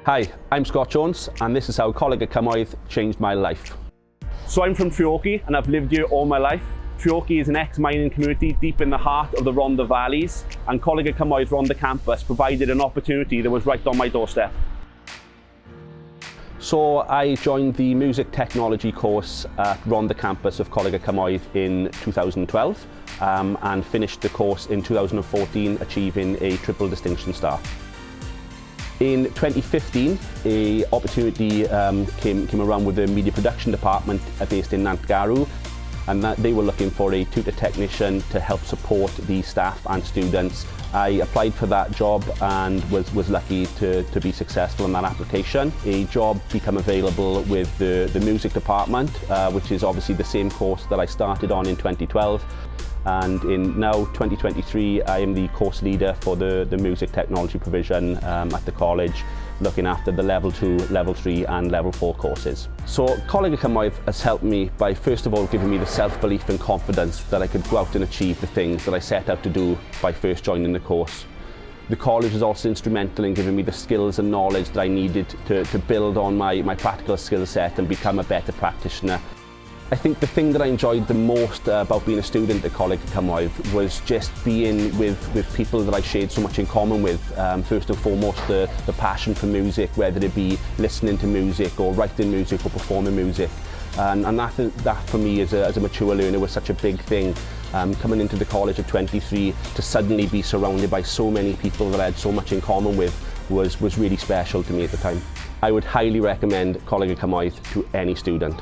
Hi, I'm Scott Jones and this is how Coleg y Cymoedd changed my life. So I'm from Treorchy and I've lived here all my life. Treorchy is an ex-mining community deep in the heart of the Rhondda Valleys, and Coleg y Cymoedd Rhondda campus provided an opportunity that was right on my doorstep. So I joined the music technology course at Rhondda campus of Coleg y Cymoedd in 2012 and finished the course in 2014, achieving a triple distinction star. In 2015, an opportunity came around with the media production department based in Nantgarw, and that they were looking for a tutor technician to help support the staff and students. I applied for that job and was lucky to be successful in that application. A job became available with the music department, which is obviously the same course that I started on in 2012. And in now 2023, I am the course leader for the music technology provision at the college, looking after the level 2, level 3 and level 4 courses. So Coleg y Cymoedd has helped me by first of all giving me the self-belief and confidence that I could go out and achieve the things that I set out to do by first joining the course. The college was also instrumental in giving me the skills and knowledge that I needed to build on my practical skill set and become a better practitioner. I think the thing that I enjoyed the most about being a student at Coleg y Cymoedd was just being with people that I shared so much in common with. First and foremost, the passion for music, whether it be listening to music or writing music or performing music. And that for me as a mature learner was such a big thing. Coming into the college at 23, to suddenly be surrounded by so many people that I had so much in common with was really special to me at the time. I would highly recommend Coleg y Cymoedd to any student.